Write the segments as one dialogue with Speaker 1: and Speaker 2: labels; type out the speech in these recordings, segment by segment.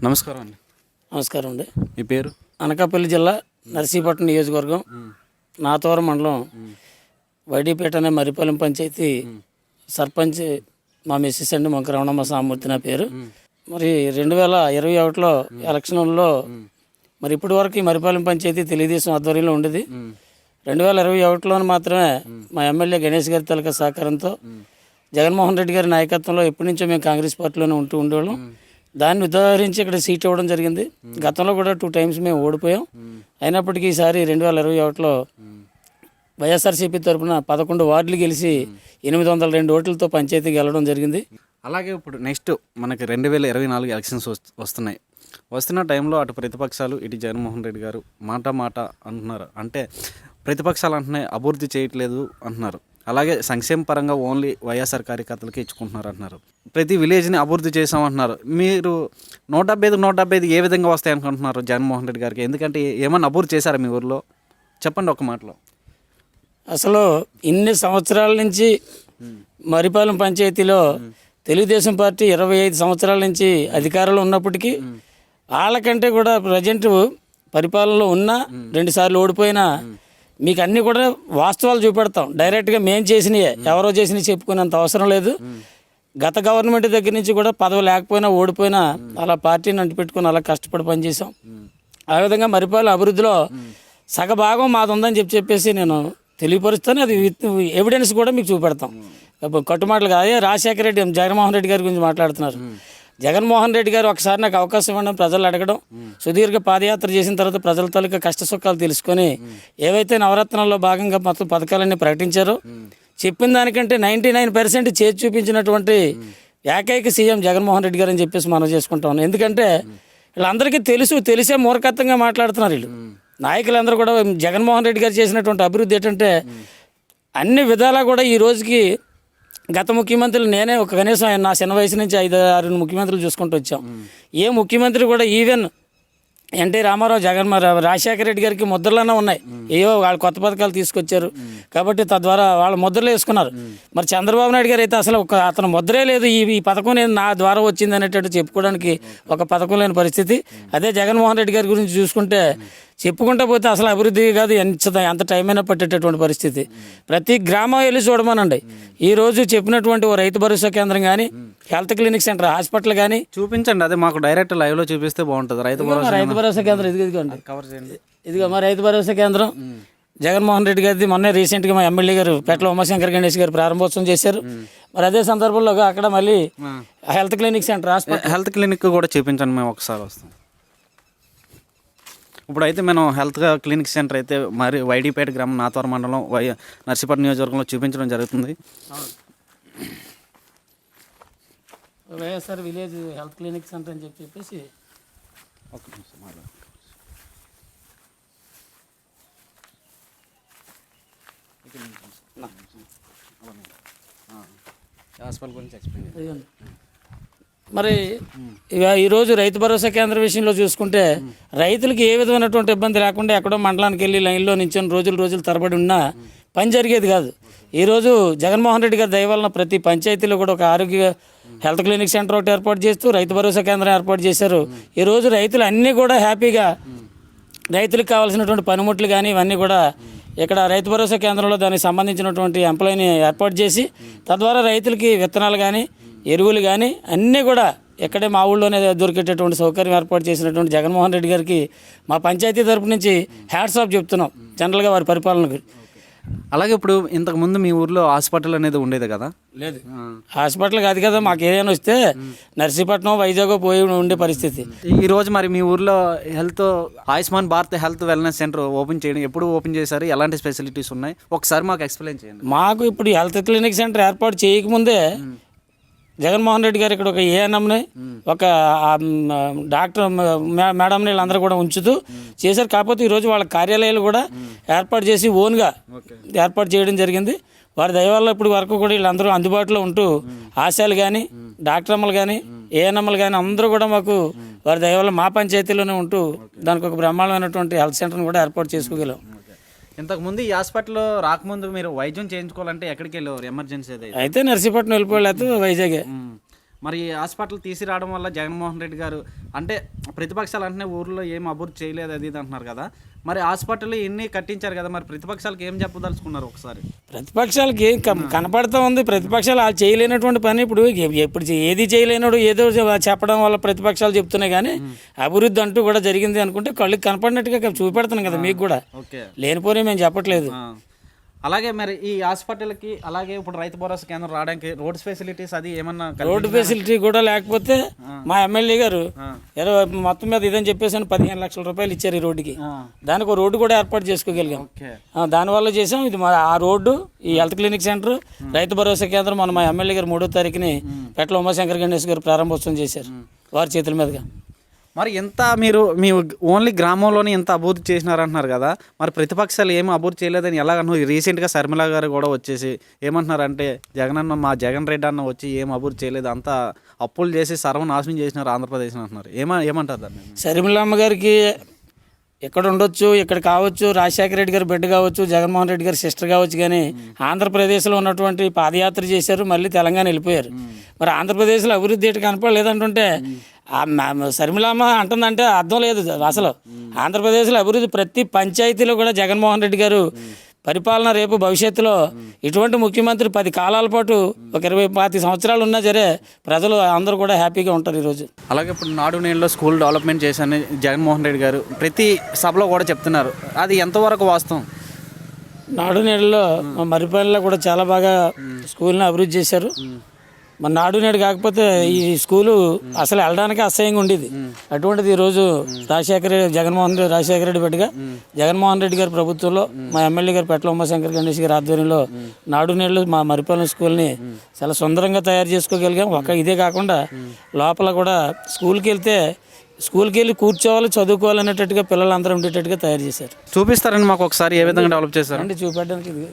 Speaker 1: నమస్కారం అండి.
Speaker 2: నమస్కారం అండి.
Speaker 1: మీ పేరు?
Speaker 2: అనకాపల్లి జిల్లా నర్సీపట్నం నియోజకవర్గం నాతవరం మండలం వైడీపేట అనే మరిపాలెం పంచాయతీ సర్పంచ్ మా మిస్సెస్ అండి మొక్క రమణమ్మ సామూర్తి నా పేరు. మరి 2021లో ఎలక్షన్లో మరి ఇప్పటి వరకు ఈ మరిపాలెం పంచాయతీ తెలుగుదేశం ఆధ్వర్యంలో ఉండేది. 2021లో మాత్రమే మా ఎమ్మెల్యే గణేష్ గారి తాలూకా సహకారంతో జగన్మోహన్ రెడ్డి గారి నాయకత్వంలో ఎప్పటి నుంచో మేము కాంగ్రెస్ పార్టీలోనే ఉండేవాళ్ళం. దాన్ని ఉదాహరించి ఇక్కడ సీట్ ఇవ్వడం జరిగింది. గతంలో కూడా 2 times మేము ఓడిపోయాం. అయినప్పటికీ ఈసారి 2021లో వైఎస్ఆర్సీపీ తరఫున 11 వార్డులు గెలిచి 802 ఓట్లతో పంచాయతీ గెలవడం జరిగింది.
Speaker 1: అలాగే ఇప్పుడు నెక్స్ట్ మనకి 2024 ఎలక్షన్స్ వస్తున్నాయి. వస్తున్న టైంలో అటు ప్రతిపక్షాలు ఇటు జగన్మోహన్ రెడ్డి గారు మాట అంటున్నారు. అంటే ప్రతిపక్షాలు అంటున్నాయి అభివృద్ధి చేయట్లేదు అంటున్నారు. అలాగే సంక్షేమ పరంగా ఓన్లీ వైఎస్ఆర్ కార్యకర్తలకి ఇచ్చుకుంటున్నారు అంటున్నారు. ప్రతి విలేజ్ని అభివృద్ధి చేసామంటున్నారు. మీరు 175 ఏ విధంగా వస్తాయి అనుకుంటున్నారు జగన్మోహన్ రెడ్డి గారికి? ఎందుకంటే ఏమన్నా అభివృద్ధి చేశారా మీ ఊర్లో? చెప్పండి ఒక మాటలో.
Speaker 2: అసలు ఇన్ని సంవత్సరాల నుంచి మరిపాలెం పంచాయతీలో తెలుగుదేశం పార్టీ 25 సంవత్సరాల నుంచి అధికారంలో ఉన్నప్పటికీ వాళ్ళకంటే కూడా ప్రజెంట్ పరిపాలనలో ఉన్నా 2 సార్లు ఓడిపోయినా మీకు అన్నీ కూడా వాస్తవాలు చూపెడతాం. డైరెక్ట్గా మేము చేసినవి ఎవరో చేసినవి చెప్పుకునేంత అవసరం లేదు. గత గవర్నమెంట్ దగ్గర నుంచి కూడా పదవి లేకపోయినా ఓడిపోయినా అలా పార్టీని అంటిపెట్టుకుని అలా కష్టపడి పనిచేసాం. ఆ విధంగా మరిపాలెం అభివృద్ధిలో సగభాగం మాది ఉందని చెప్పేసి నేను తెలియపరుస్తాను. అది ఎవిడెన్స్ కూడా మీకు చూపెడతాం. కట్టుమాటలు కాదు. రాజశేఖర రెడ్డి జగన్మోహన్ రెడ్డి గారి గురించి మాట్లాడుతున్నారు. జగన్మోహన్ రెడ్డి గారు ఒకసారి నాకు అవకాశం ఇవ్వడం ప్రజలు అడగడం, సుదీర్ఘ పాదయాత్ర చేసిన తర్వాత ప్రజల తాలూకా కష్ట సుఖాలు తెలుసుకొని ఏవైతే నవరత్నాల్లో భాగంగా మొత్తం పథకాలన్నీ ప్రకటించారో చెప్పిన దానికంటే 99% చేసి చూపించినటువంటి ఏకైక సీఎం జగన్మోహన్ రెడ్డి గారు అని చెప్పేసి మనం చేసుకుంటాం. ఎందుకంటే వీళ్ళందరికీ తెలిసే మూర్ఖత్వంగా మాట్లాడుతున్నారు వీళ్ళు. నాయకులందరూ కూడా జగన్మోహన్ రెడ్డి గారు చేసినటువంటి అభివృద్ధి ఏంటంటే అన్ని విధాలా కూడా ఈ రోజుకి గత ముఖ్యమంత్రులు నేనే ఒక కనీసం నా చిన్న వయసు నుంచి 5-6 ముఖ్యమంత్రులు చూసుకుంటూ వచ్చాం. ఏ ముఖ్యమంత్రి కూడా ఈవెన్ ఎన్టీ రామారావు, రాజశేఖర రెడ్డి గారికి ముద్రలన్నా ఉన్నాయి. ఏవో వాళ్ళు కొత్త పథకాలు తీసుకొచ్చారు కాబట్టి తద్వారా వాళ్ళు ముద్రలు వేసుకున్నారు. మరి చంద్రబాబు నాయుడు గారు అయితే అసలు అతను ముద్రే లేదు. ఈ పథకం నేను నా ద్వారా వచ్చింది అనేటట్టు చెప్పుకోవడానికి ఒక పథకం లేని పరిస్థితి. అదే జగన్మోహన్ రెడ్డి గారి గురించి చూసుకుంటే చెప్పుకుంటా పోతే అసలు అభివృద్ధి కాదు, ఎంత టైం అయినా పట్టేటటువంటి పరిస్థితి. ప్రతి గ్రామం వెళ్ళి చూడమనండి. ఈరోజు చెప్పినటువంటి ఓ రైతు భరోసా కేంద్రం కానీ, హెల్త్ క్లినిక్ సెంటర్, హాస్పిటల్ కానీ
Speaker 1: చూపించండి. అదే మాకు డైరెక్ట్ లైవ్లో చూపిస్తే బాగుంటుంది. రైతు
Speaker 2: భరోసా కేంద్రం ఇదిగోండి, కవర్ చేయండి. ఇదిగో మా రైతు భరోసా కేంద్రం జగన్మోహన్ రెడ్డి గారిది. మొన్నే రీసెంట్గా మా ఎమ్మెల్యే గారు పెట్ల ఉమాశంకర్ గణేష్ గారు ప్రారంభోత్సవం చేశారు. మరి అదే సందర్భంలో అక్కడ మళ్ళీ health clinic centre,
Speaker 1: health clinic కూడా చూపించండి. మేము ఒకసారి వస్తాం. ఇప్పుడైతే మనం హెల్త్ క్లినిక్ సెంటర్ అయితే మరి వైడీపేట గ్రామం నాతవరం మండలం నర్సీపట్నం నియోజకవర్గంలో చూపించడం జరుగుతుంది.
Speaker 2: YSR village health clinic centre అని చెప్పేసి
Speaker 1: ఒక నిమిషం మాట్లాడు. హాస్పిటల్ గురించి ఎక్స్ప్లెయిన్.
Speaker 2: మరి ఈరోజు రైతు భరోసా కేంద్రం విషయంలో చూసుకుంటే రైతులకి ఏ విధమైనటువంటి ఇబ్బంది లేకుండా ఎక్కడో మండలానికి వెళ్ళి లైన్లో నించొని రోజులు తరబడి ఉన్నా పని జరిగేది కాదు. ఈరోజు జగన్మోహన్ రెడ్డి గారి దయ వలన ప్రతి పంచాయతీలో కూడా ఒక ఆరోగ్య హెల్త్ క్లినిక్ సెంటర్ ఒకటి ఏర్పాటు చేస్తూ రైతు భరోసా కేంద్రం ఏర్పాటు చేశారు. ఈరోజు రైతులు అన్నీ కూడా హ్యాపీగా రైతులకు కావాల్సినటువంటి పనిముట్లు కానీ ఇవన్నీ కూడా ఇక్కడ రైతు భరోసా కేంద్రంలో దానికి సంబంధించినటువంటి ఎంప్లాయీని ఏర్పాటు చేసి తద్వారా రైతులకి విత్తనాలు కానీ ఎరువులు కానీ అన్నీ కూడా ఇక్కడే మా ఊళ్ళోనే దొరికేటటువంటి సౌకర్యం ఏర్పాటు చేసినటువంటి జగన్మోహన్ రెడ్డి గారికి మా పంచాయతీ తరపు నుంచి హ్యాట్స్ ఆఫ్ చెప్తున్నాం జనరల్గా వారి పరిపాలనకు.
Speaker 1: అలాగే ఇప్పుడు ఇంతకుముందు మీ ఊర్లో హాస్పిటల్ అనేది ఉండేది కదా?
Speaker 2: లేదు, హాస్పిటల్ కాదు కదా. మాకు ఏదైనా వస్తే నర్సీపట్నం, వైజాగ్ పోయి ఉండే పరిస్థితి.
Speaker 1: ఈరోజు మరి మీ ఊర్లో Ayushman Bharat health wellness centre open చేయడం ఎప్పుడు ఓపెన్ చేశారు? ఎలాంటి ఫెసిలిటీస్ ఉన్నాయి ఒకసారి మాకు ఎక్స్ప్లెయిన్ చేయండి.
Speaker 2: మాకు ఇప్పుడు హెల్త్ క్లినిక్ సెంటర్ ఏర్పాటు చేయకముందే జగన్మోహన్ రెడ్డి గారు ఇక్కడ ఒక ఏఎన్ఎంని, ఒక డాక్టర్ మేడంని వీళ్ళందరూ కూడా ఉంచుతూ చేశారు. కాకపోతే ఈరోజు వాళ్ళ కార్యాలయాలు కూడా ఏర్పాటు చేసి ఓన్గా ఏర్పాటు చేయడం జరిగింది. వారి దయ వల్ల ఇప్పుడు వరకు కూడా వీళ్ళందరూ అందుబాటులో ఉంటూ ఆశాలు కానీ, డాక్టర్లు కానీ, ఏఎన్ఎంలు కానీ అందరూ కూడా మాకు వారి దయ వల్ల మా పంచాయతీలోనే ఉంటూ దానికి ఒక బ్రహ్మాండమైనటువంటి హెల్త్ సెంటర్ని కూడా ఏర్పాటు చేసుకోగలం.
Speaker 1: ఇంతకుముందు ఈ హాస్పిటల్ రాకముందు మీరు వైద్యం చేయించుకోవాలంటే ఎక్కడికి వెళ్ళేవారు? ఎమర్జెన్సీ
Speaker 2: అయితే నర్సీపట్నం వెళ్ళిపోలేదు, వైజాగ్.
Speaker 1: మరి హాస్పిటల్ తీసిరావడం వల్ల జగన్మోహన్ రెడ్డి గారు అంటే ప్రతిపక్షాలు అంటేనే ఊర్లో ఏం అభివృద్ధి చేయలేదు అది ఇది అంటున్నారు కదా, మరి హాస్పిటల్ ఎన్ని కట్టించారు కదా, మరి ప్రతిపక్షాలకు ఏం చెప్పదలుచుకున్నారు ఒకసారి?
Speaker 2: ప్రతిపక్షాలకి ఏం కనపడుతూ ఉంది. ప్రతిపక్షాలు వాళ్ళు చేయలేనటువంటి పని ఇప్పుడు ఏది చేయలేనోడు ఏదో చెప్పడం వల్ల ప్రతిపక్షాలు చెప్తున్నాయి కానీ అభివృద్ధి అంటూ కూడా జరిగింది అనుకుంటే కళ్ళకి కనపడినట్టుగా చూపెడుతున్నాం కదా మీకు కూడా.
Speaker 1: ఓకే,
Speaker 2: లేనిపోనే మేము చెప్పట్లేదు.
Speaker 1: అలాగే మరి ఈ హాస్పిటల్కి అలాగే ఇప్పుడు రైతు భరోసా కేంద్రం రావడానికి రోడ్ ఫెసిలిటీస్ అది ఏమన్నా
Speaker 2: రోడ్డు ఫెసిలిటీ కూడా లేకపోతే మా ఎమ్మెల్యే గారు మొత్తం మీద ఇదని చెప్పేసి 15 లక్షల రూపాయలు ఇచ్చారు ఈ రోడ్డుకి. దానికి ఒక రోడ్డు కూడా ఏర్పాటు చేసుకోగలిగాం. దానివల్ల చేసాం. ఇది ఆ రోడ్డు, ఈ health clinic centre, Rythu Bharosa కేంద్రం మన మా ఎమ్మెల్యే గారు 3వ తారీఖుని పెట్ల ఉమాశంకర్ గణేష్ గారు ప్రారంభోత్సవం చేశారు వారి చేతుల మీదుగా.
Speaker 1: మరి ఎంత మీరు మీ ఓన్లీ గ్రామంలోనే ఎంత అభివృద్ధి చేసినారంటున్నారు కదా, మరి ప్రతిపక్షాలు ఏమీ అభివృద్ధి చేయలేదని ఎలాగన్నారు? రీసెంట్గా శర్మిల గారు కూడా వచ్చేసి ఏమంటున్నారంటే మా జగన్ రెడ్డి అన్న వచ్చి ఏం అభివృద్ధి చేయలేదు, అంతా అప్పులు చేసి సర్వనాశనం చేసినారు ఆంధ్రప్రదేశ్ అంటున్నారు. ఏమంటారు దాన్ని?
Speaker 2: శర్మిలమ్మ గారికి ఎక్కడ ఉండొచ్చు, ఇక్కడ కావచ్చు, రాజశేఖర రెడ్డి గారి బిడ్డ కావచ్చు, జగన్మోహన్ రెడ్డి గారి సిస్టర్ కావచ్చు, కానీ ఆంధ్రప్రదేశ్లో ఉన్నటువంటి పాదయాత్ర చేశారు, మళ్ళీ తెలంగాణ వెళ్ళిపోయారు. మరి ఆంధ్రప్రదేశ్లో అభివృద్ధి ఏంటి కనపడలేదంటుంటే శర్మిలమ్మ అంటుందంటే అర్థం లేదు అసలు. ఆంధ్రప్రదేశ్లో అభివృద్ధి ప్రతి పంచాయతీలో కూడా జగన్మోహన్ రెడ్డి గారు పరిపాలన రేపు భవిష్యత్తులో ఇటువంటి ముఖ్యమంత్రి 10 కాలాల పాటు ఒక 20-25 సంవత్సరాలు ఉన్నా సరే ప్రజలు అందరూ కూడా హ్యాపీగా ఉంటారు ఈరోజు.
Speaker 1: అలాగే ఇప్పుడు నాడు నేడులో స్కూల్ డెవలప్మెంట్ చేశాను జగన్మోహన్ రెడ్డి గారు ప్రతి సభలో కూడా చెప్తున్నారు, అది ఎంతవరకు వాస్తవం?
Speaker 2: నాడు నేడులో మా మరిపల్లిలో కూడా చాలా బాగా స్కూల్ని అభివృద్ధి చేశారు. మన నాడు నేడు కాకపోతే ఈ స్కూలు అసలు వెళ్ళడానికి అసహ్యంగా ఉండేది. అటువంటిది ఈరోజు రాజశేఖర రెడ్డి బిడ్డగా జగన్మోహన్ రెడ్డి గారి ప్రభుత్వంలో మా ఎమ్మెల్యే గారు పెట్ల ఉమాశంకర్ గణేష్ గారి ఆధ్వర్యంలో నాడు నేడు మా మరిపల్లి స్కూల్ని చాలా సుందరంగా తయారు చేసుకోగలిగాం. ఇదే కాకుండా లోపల కూడా స్కూల్కి వెళ్ళి కూర్చోవాలి, చదువుకోవాలి అనేటట్టుగా పిల్లలందరూ ఉండేటట్టుగా తయారు చేశారు.
Speaker 1: చూపిస్తారండి మాకు ఒకసారి ఏ విధంగా డెవలప్ చేశారు
Speaker 2: అంటే చూపెట్టడానికి ఇది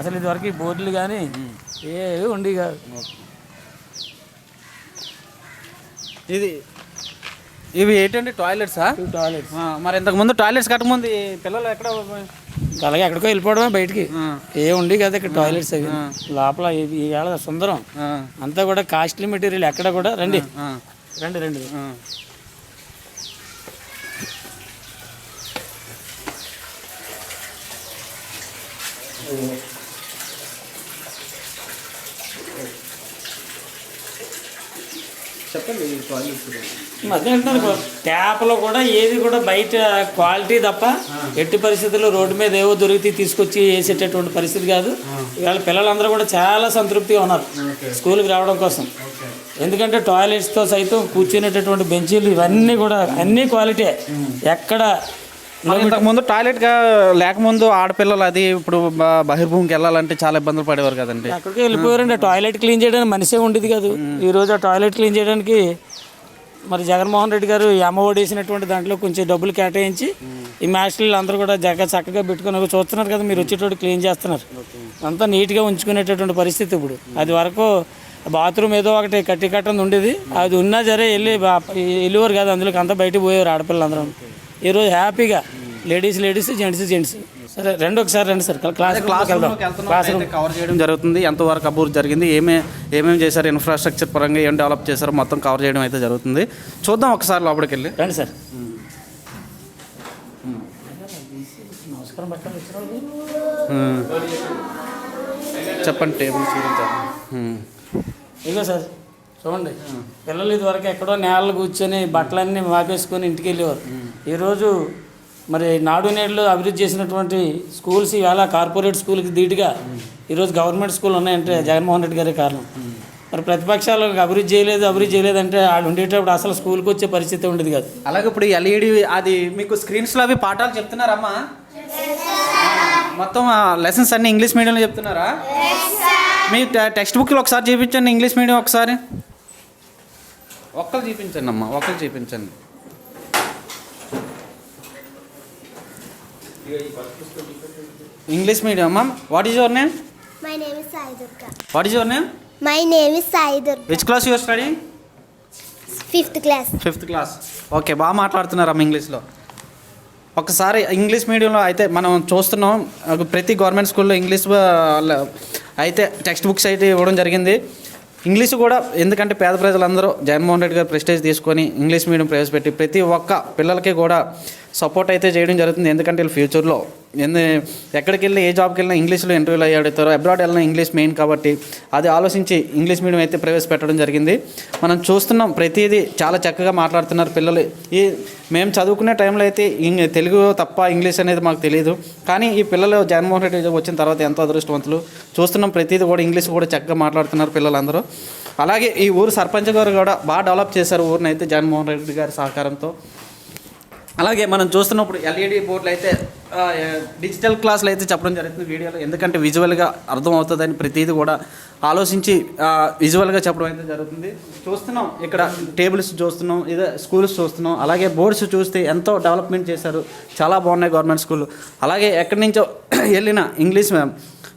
Speaker 2: అసలు ఇదివరకు ఈ బోర్డులు కానీ ఏవి ఉండి కాదు.
Speaker 1: ఇవి ఏంటంటే టాయిలెట్సా?
Speaker 2: టాయిలెట్స్.
Speaker 1: మరి ఇంతకుముందు టాయిలెట్స్ కట్టముందు పిల్లలు ఎక్కడ
Speaker 2: అలాగే ఎక్కడికో వెళ్ళిపోవడమే బయటికి, ఏ ఉండి కదా ఇక్కడ టాయిలెట్స్ అవి. లోపల ఈవేళ సుందరం అంతా కూడా కాస్ట్లీ మెటీరియల్. ఎక్కడ కూడా రండి.
Speaker 1: చెప్పండి.
Speaker 2: మధ్య ట్యాప్లో కూడా ఏది కూడా బయట క్వాలిటీ తప్ప ఎట్టి పరిస్థితుల్లో రోడ్డు మీద ఏవో దొరికితే తీసుకొచ్చి వేసేటటువంటి పరిస్థితి కాదు. ఇవాళ పిల్లలందరూ కూడా చాలా సంతృప్తిగా ఉన్నారు స్కూల్కి రావడం కోసం. ఎందుకంటే టాయిలెట్స్తో సైతం కూర్చునేటటువంటి బెంచీలు ఇవన్నీ కూడా అన్నీ క్వాలిటీ. ఎక్కడ
Speaker 1: ఇంతకుముందు టాయిలెట్ లేకముందు ఆడపిల్లలు అది ఇప్పుడు బహిర్భూమికి వెళ్ళాలంటే చాలా ఇబ్బందులు పడేవారు కదండి.
Speaker 2: అక్కడికి వెళ్ళిపోయారండి. టాయిలెట్ క్లీన్ చేయడానికి మనిషే ఉండేది కాదు. ఈరోజు ఆ టాయిలెట్ క్లీన్ చేయడానికి మరి జగన్మోహన్ రెడ్డి గారు అమ్మఒడి వేసినటువంటి దాంట్లో కొంచెం డబ్బులు కేటాయించి ఈ మాస్టర్లు అందరూ కూడా చక్కగా పెట్టుకుని చూస్తున్నారు కదా, మీరు వచ్చేటప్పుడు క్లీన్ చేస్తున్నారు. అంతా నీట్గా ఉంచుకునేటటువంటి పరిస్థితి ఇప్పుడు. అది వరకు బాత్రూమ్ ఏదో ఒకటి కట్టని ఉండేది, అది ఉన్నా సరే వెళ్ళేవారు కాదు, అందులోకి అంతా బయటకు పోయేవారు ఆడపిల్లలందరూ. ఈరోజు హ్యాపీగా లేడీస్ జెంట్స్ సరే ఒకసారి రండి సార్ క్లాస్ రూమ్
Speaker 1: కవర్ చేయడం జరుగుతుంది. ఎంతవరకు అభివృద్ధి జరిగింది, ఏమేమి చేశారు, ఇన్ఫ్రాస్ట్రక్చర్ పరంగా ఏం డెవలప్ చేశారో మొత్తం కవర్ చేయడం అయితే జరుగుతుంది. చూద్దాం ఒకసారి లోపలికి వెళ్ళి.
Speaker 2: రండి సార్.
Speaker 1: చెప్పండి. టేబుల్స్
Speaker 2: ఇదిగో సార్ చూడండి, పిల్లలు ఇదివరకు ఎక్కడో నేలలు కూర్చొని బట్టలన్నీ వాపేసుకొని ఇంటికి వెళ్ళేవారు. ఈరోజు మరి నాడు నేడులో అభివృద్ధి చేసినటువంటి స్కూల్స్ ఇవాళ కార్పొరేట్ స్కూల్కి ధీటుగా ఈరోజు గవర్నమెంట్ స్కూల్ ఉన్నాయంటే జగన్మోహన్ రెడ్డి గారే కారణం. మరి ప్రతిపక్షాలు అభివృద్ధి చేయలేదు అంటే వాళ్ళు ఉండేటప్పుడు అసలు స్కూల్కి వచ్చే పరిస్థితి ఉండేది కాదు.
Speaker 1: అలాగే ఇప్పుడు ఎల్ఈడి అది మీకు స్క్రీన్స్లో అవి పాఠాలు చెప్తున్నారమ్మా? మొత్తం లెసన్స్ అన్నీ ఇంగ్లీష్ మీడియంలో చెప్తున్నారా? మీ టెక్స్ట్ బుక్లో ఒకసారి చూపించండి ఇంగ్లీష్ మీడియం ఒకసారి. ఒక్కరు చూపించండి అమ్మా, ఒక్కరు చూపించండి. English medium, ma'am. What is your name?
Speaker 3: My name is Sai Durga.
Speaker 1: What is your name?
Speaker 3: My name is Sai Durga.
Speaker 1: Which class you are studying?
Speaker 3: 5th class.
Speaker 1: 5th class. Okay, బాగా మాట్లాడుతున్నారమ్మ ఇంగ్లీష్లో. ఒకసారి English మీడియంలో అయితే మనం చూస్తున్నాం ప్రతి government స్కూల్లో English అయితే టెక్స్ట్ బుక్స్ అయితే ఇవ్వడం జరిగింది. ఇంగ్లీష్ కూడా ఎందుకంటే పేద ప్రజలందరూ జగన్మోహన్ రెడ్డి గారు ప్రెస్టేజ్ తీసుకొని ఇంగ్లీష్ మీడియం ప్రవేశపెట్టి ప్రతి ఒక్క పిల్లలకి కూడా సపోర్ట్ అయితే చేయడం జరుగుతుంది. ఎందుకంటే వీళ్ళు ఫ్యూచర్లో ఎక్కడికి వెళ్ళి ఏ జాబ్కి వెళ్ళినా ఇంగ్లీష్లో ఇంటర్వ్యూలు అయ్యాడుతారో, అబ్రాడ్ వెళ్ళినా ఇంగ్లీష్ మెయిన్ కాబట్టి అది ఆలోచించి ఇంగ్లీష్ మీడియం అయితే ప్రవేశపెట్టడం జరిగింది. మనం చూస్తున్నాం ప్రతిదీ చాలా చక్కగా మాట్లాడుతున్నారు పిల్లలు. మేము చదువుకునే టైంలో అయితే తెలుగు తప్ప ఇంగ్లీష్ అనేది మాకు తెలియదు. కానీ ఈ పిల్లలు జగన్మోహన్ రెడ్డి వచ్చిన తర్వాత ఎంతో అదృష్టవంతులు. చూస్తున్నాం ప్రతిదీ కూడా ఇంగ్లీష్ కూడా చక్కగా మాట్లాడుతున్నారు పిల్లలందరూ. అలాగే ఈ ఊరు సర్పంచ్ గారు కూడా బాగా డెవలప్ చేశారు ఊరిని అయితే జగన్మోహన్ రెడ్డి గారి సహకారంతో. అలాగే మనం చూస్తున్నప్పుడు ఎల్ఈడి బోర్డులు అయితే డిజిటల్ క్లాసులు అయితే చెప్పడం జరుగుతుంది వీడియోలో. ఎందుకంటే విజువల్గా అర్థమవుతుందని ప్రతిదీ కూడా ఆలోచించి విజువల్గా చెప్పడం అయితే జరుగుతుంది. చూస్తున్నాం ఇక్కడ టేబుల్స్ చూస్తున్నాం, ఇదే స్కూల్స్ చూస్తున్నాం. అలాగే బోర్డ్స్ చూస్తే ఎంతో డెవలప్మెంట్ చేశారు, చాలా బాగున్నాయి గవర్నమెంట్ స్కూల్. అలాగే ఎక్కడి నుంచో వెళ్ళిన ఇంగ్లీష్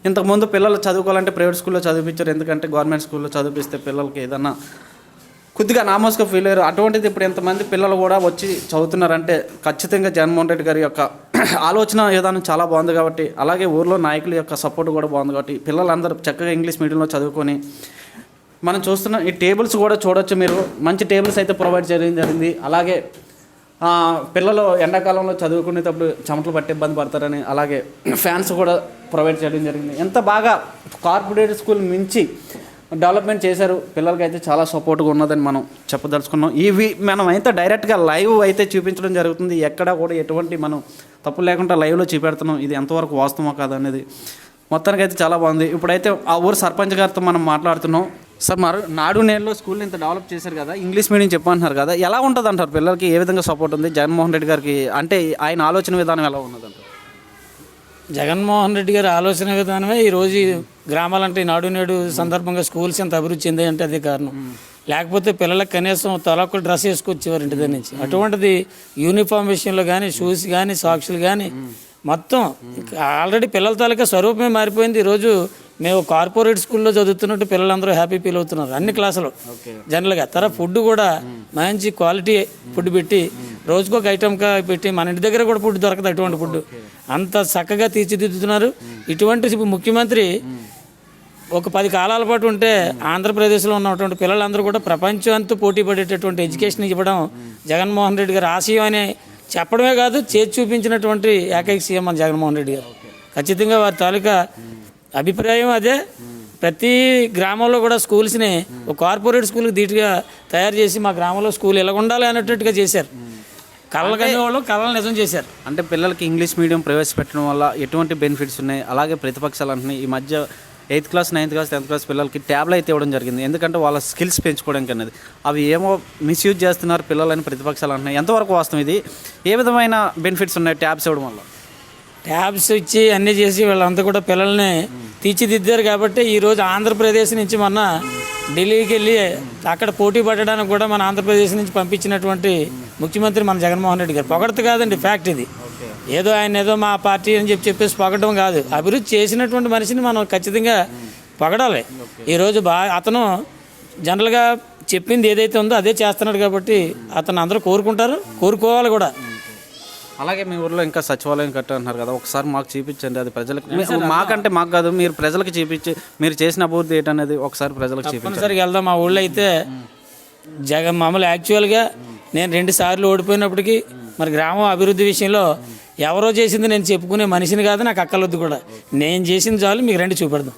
Speaker 1: ఇంతకుముందు పిల్లలు చదువుకోవాలంటే ప్రైవేట్ స్కూల్లో చదివించారు. ఎందుకంటే గవర్నమెంట్ స్కూల్లో చదివిస్తే పిల్లలకి ఏదన్నా కొద్దిగా నామోస్గా ఫీల్ అయ్యారు. అటువంటిది ఇప్పుడు ఎంతమంది పిల్లలు కూడా వచ్చి చదువుతున్నారంటే ఖచ్చితంగా జగన్మోహన్ రెడ్డి గారి యొక్క ఆలోచన విధానం చాలా బాగుంది కాబట్టి, అలాగే ఊర్లో నాయకుల యొక్క సపోర్ట్ కూడా బాగుంది కాబట్టి పిల్లలందరూ చక్కగా ఇంగ్లీష్ మీడియంలో చదువుకొని మనం చూస్తున్న ఈ టేబుల్స్ కూడా చూడొచ్చు మీరు. మంచి టేబుల్స్ అయితే ప్రొవైడ్ చేయడం జరిగింది. అలాగే పిల్లలు ఎండాకాలంలో చదువుకునేటప్పుడు చెమటలు పట్టి ఇబ్బంది పడతారని అలాగే ఫ్యాన్స్ కూడా ప్రొవైడ్ చేయడం జరిగింది. ఎంత బాగా కార్పొరేట్ స్కూల్ మించి డెవలప్మెంట్ చేశారు. పిల్లలకి అయితే చాలా సపోర్ట్గా ఉన్నదని మనం చెప్పదలుచుకున్నాం. మనం అయితే డైరెక్ట్గా లైవ్ అయితే చూపించడం జరుగుతుంది. ఎక్కడ కూడా ఎటువంటి మనం తప్పు లేకుండా లైవ్లో చూపెడుతున్నాం. ఇది ఎంతవరకు వాస్తవమో కాదనేది మొత్తానికి అయితే చాలా బాగుంది. ఇప్పుడైతే ఆ ఊరు సర్పంచ్ గారితో మనం మాట్లాడుతున్నాం. సార్ నాడు నేడులో స్కూల్ ఇంత డెవలప్ చేశారు కదా, ఇంగ్లీష్ మీడియం చెప్పంటున్నారు కదా, ఎలా ఉంటుంది అంటారు? పిల్లలకి ఏ విధంగా సపోర్ట్ ఉంది జగన్మోహన్ రెడ్డి గారికి? అంటే ఆయన ఆలోచన విధానం ఎలా ఉన్నదంటారు?
Speaker 2: జగన్మోహన్ రెడ్డి గారి ఆలోచన విధానమే ఈరోజు గ్రామాలంటే నాడు నేడు సందర్భంగా స్కూల్స్ ఎంత అభివృద్ధి చెందాయి అంటే అదే కారణం. లేకపోతే పిల్లలకు కనీసం తలొక్క డ్రెస్ వేసుకొచ్చేవారు ఇంటి దగ్గర నుంచి. అటువంటిది యూనిఫామ్ విషయంలో కానీ, షూస్ కానీ, సాక్సులు కానీ మొత్తం ఆల్రెడీ పిల్లల తాలూకా స్వరూపమే మారిపోయింది. ఈరోజు మేము కార్పొరేట్ స్కూల్లో చదువుతున్నట్టు పిల్లలందరూ హ్యాపీ ఫీల్ అవుతున్నారు అన్ని క్లాసులు జనరల్గా. తర్వాత ఫుడ్ కూడా మంచి క్వాలిటీ ఫుడ్ పెట్టి రోజుకొక ఐటమ్గా పెట్టి మన ఇంటి దగ్గర కూడా ఫుడ్ దొరకదు. అటువంటి ఫుడ్ అంత చక్కగా తీర్చిదిద్దుతున్నారు. ఇటువంటి ముఖ్యమంత్రి ఒక 10 కాలాల పాటు ఉంటే ఆంధ్రప్రదేశ్లో ఉన్నటువంటి పిల్లలందరూ కూడా ప్రపంచంతో పోటీ పడేటటువంటి ఎడ్యుకేషన్ ఇవ్వడం జగన్మోహన్ రెడ్డి గారు ఆశయం అని చెప్పడమే కాదు, చేసి చూపించినటువంటి ఏకైక సీఎం మన జగన్మోహన్ రెడ్డి గారు. ఖచ్చితంగా వారి తాలూకా అభిప్రాయం అదే. ప్రతి గ్రామంలో కూడా స్కూల్స్ని ఒక కార్పొరేట్ స్కూల్కి ధీటుగా తయారు చేసి మా గ్రామంలో స్కూల్ ఎలా ఉండాలి అనేటట్టుగా చేశారు. కళలు కనే వాళ్ళు కళలు నిజం చేశారు.
Speaker 1: అంటే పిల్లలకి ఇంగ్లీష్ మీడియం ప్రవేశపెట్టడం వల్ల ఎటువంటి బెనిఫిట్స్ ఉన్నాయి? అలాగే ప్రతిపక్షాలు అంటున్నాయి ఈ మధ్య 8th class 9th class 10th class పిల్లలకి ట్యాబ్లు అయితే ఇవ్వడం జరిగింది. ఎందుకంటే వాళ్ళ స్కిల్స్ పెంచుకోవడానికి అనేది. అవి ఏమో మిస్యూజ్ చేస్తున్నారు పిల్లలని ప్రతిపక్షాలు అంటున్నాయి. ఎంతవరకు వాస్తవం ఇది? ఏ విధమైన బెనిఫిట్స్ ఉన్నాయి ట్యాబ్స్ ఇవ్వడం వల్ల?
Speaker 2: ట్యాబ్స్ ఇచ్చి అన్నీ చేసి వీళ్ళంతా కూడా పిల్లల్ని తీర్చిదిద్దారు కాబట్టి ఈరోజు ఆంధ్రప్రదేశ్ నుంచి మొన్న ఢిల్లీకి వెళ్ళి అక్కడ పోటీ పడడానికి కూడా మన ఆంధ్రప్రదేశ్ నుంచి పంపించినటువంటి ముఖ్యమంత్రి మన జగన్మోహన్ రెడ్డి గారు. పొగడత కాదండి, ఫ్యాక్ట్ ఇది. ఏదో ఆయన ఏదో మా పార్టీ అని చెప్పేసి పొగడడం కాదు. అభివృద్ధి చేసినటువంటి మనిషిని మనం ఖచ్చితంగా పొగడాలి. ఈరోజు అతను జనరల్గా చెప్పింది ఏదైతే ఉందో అదే చేస్తున్నాడు కాబట్టి అతను అందరూ కోరుకోవాలి కూడా.
Speaker 1: అలాగే మీ ఊర్లో ఇంకా సచివాలయం కట్టారు కదా, ఒకసారి మాకు చూపించండి. అది ప్రజలకు మాకంటే మాకు కాదు, మీరు ప్రజలకు చూపించి మీరు చేసిన అభివృద్ధి ఏంటనేది ఒకసారి ప్రజలకు చూపించండి.
Speaker 2: సరిగ్గా వెళ్దాం. మా ఊళ్ళో అయితే మామూలు యాక్చువల్గా నేను 2 సార్లు ఓడిపోయినప్పటికీ మరి గ్రామం అభివృద్ధి విషయంలో ఎవరో చేసింది నేను చెప్పుకునే మనిషిని కాదు, నాకు అక్కలొద్దు కూడా. నేను చేసింది చాలు, మీకు రండి చూపెడదాం.